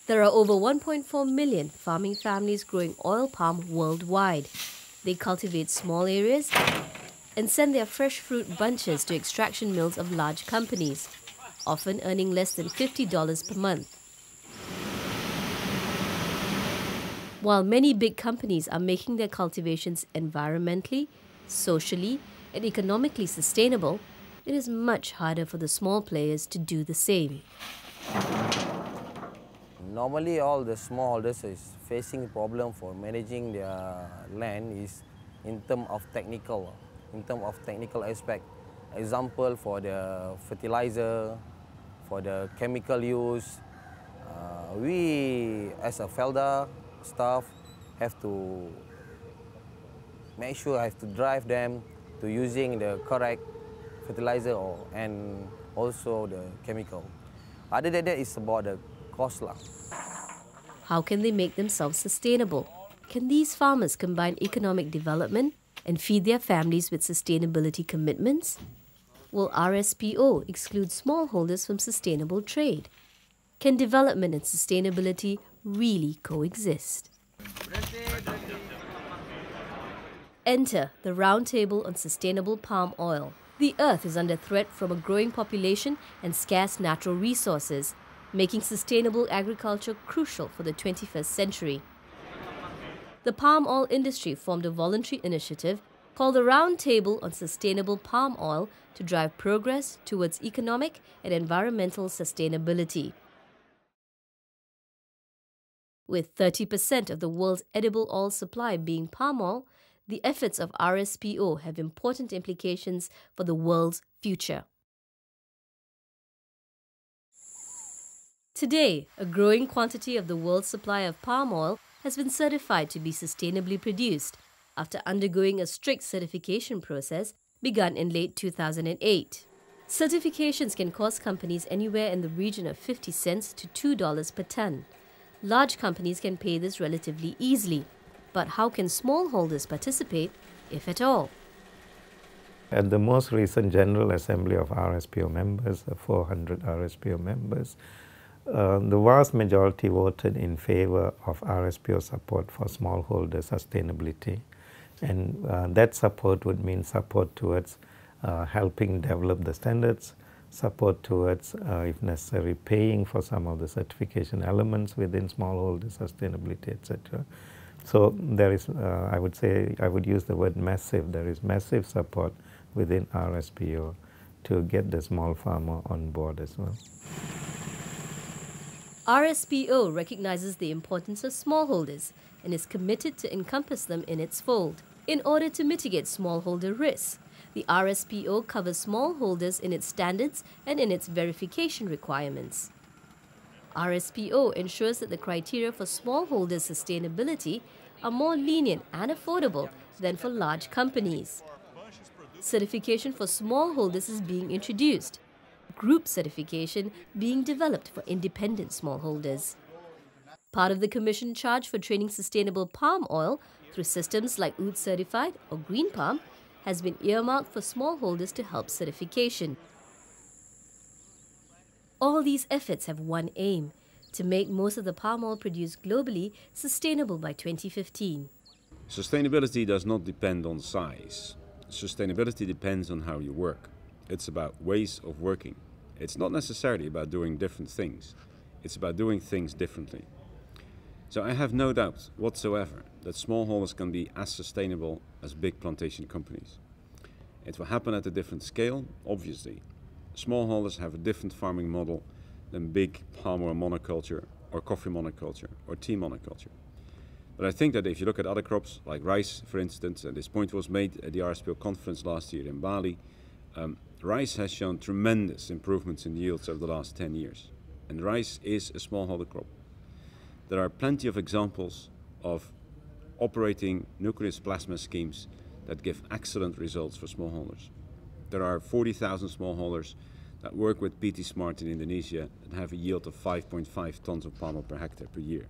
There are over 1.4 million farming families growing oil palm worldwide. They cultivate small areas and send their fresh fruit bunches to extraction mills of large companies, often earning less than $50 per month. While many big companies are making their cultivations environmentally, socially, and economically sustainable, it is much harder for the small players to do the same. Normally, all the smallholders is facing problem for managing their land is in terms of technical aspect. Example for the fertilizer, for the chemical use. We as a Felda staff have to make sure have to drive them to using the correct fertilizer and also the chemical. Other than that, it's about the cost lah. How can they make themselves sustainable? Can these farmers combine economic development and feed their families with sustainability commitments? Will RSPO exclude smallholders from sustainable trade? Can development and sustainability really coexist? Enter the Roundtable on Sustainable Palm Oil. The earth is under threat from a growing population and scarce natural resources, making sustainable agriculture crucial for the 21st century. The palm oil industry formed a voluntary initiative called the Roundtable on Sustainable Palm Oil to drive progress towards economic and environmental sustainability. With 30% of the world's edible oil supply being palm oil, the efforts of RSPO have important implications for the world's future. Today, a growing quantity of the world's supply of palm oil has been certified to be sustainably produced after undergoing a strict certification process begun in late 2008. Certifications can cost companies anywhere in the region of 50 cents to $2 per ton. Large companies can pay this relatively easily, but how can smallholders participate, if at all? At the most recent General Assembly of RSPO members, the 400 RSPO members, the vast majority voted in favor of RSPO support for smallholder sustainability. And that support would mean support towards helping develop the standards, support towards, if necessary, paying for some of the certification elements within smallholder sustainability, etc. So there is, I would say, I would use the word massive. There is massive support within RSPO to get the small farmer on board as well. RSPO recognizes the importance of smallholders and is committed to encompass them in its fold. In order to mitigate smallholder risks, the RSPO covers smallholders in its standards and in its verification requirements. RSPO ensures that the criteria for smallholder sustainability are more lenient and affordable than for large companies. Certification for smallholders is being introduced, group certification being developed for independent smallholders. Part of the commission charge for training sustainable palm oil through systems like OOD Certified or Green Palm has been earmarked for smallholders to help certification. All these efforts have one aim: to make most of the palm oil produced globally sustainable by 2015. Sustainability does not depend on size. Sustainability depends on how you work. It's about ways of working. It's not necessarily about doing different things. It's about doing things differently. So I have no doubt whatsoever that smallholders can be as sustainable as big plantation companies. It will happen at a different scale, obviously. Smallholders have a different farming model than big palm oil monoculture or coffee monoculture or tea monoculture. But I think that if you look at other crops, like rice, for instance, and this point was made at the RSPO conference last year in Bali, rice has shown tremendous improvements in yields over the last 10 years. And rice is a smallholder crop. There are plenty of examples of operating nucleus plasma schemes that give excellent results for smallholders. There are 40,000 smallholders that work with PT Smart in Indonesia that have a yield of 5.5 tons of palm oil per hectare per year.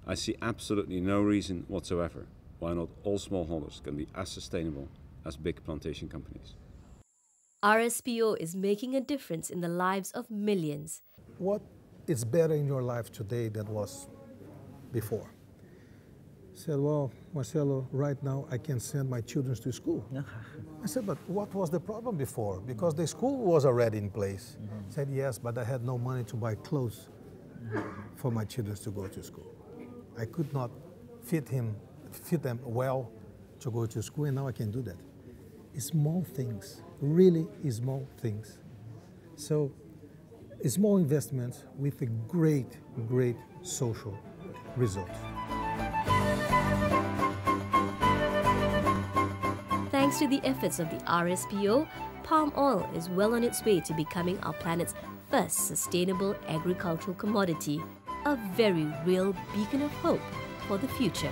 I see absolutely no reason whatsoever why not all smallholders can be as sustainable as big plantation companies. RSPO is making a difference in the lives of millions. What it's better in your life today than was before. I said, well, Marcelo, right now I can send my children to school. I said, but what was the problem before? Because the school was already in place. He said, yes, but I had no money to buy clothes for my children to go to school. I could not fit them well to go to school, and now I can do that. Small things, really small things. So, small investments with a great, great social result. Thanks to the efforts of the RSPO, palm oil is well on its way to becoming our planet's first sustainable agricultural commodity, a very real beacon of hope for the future.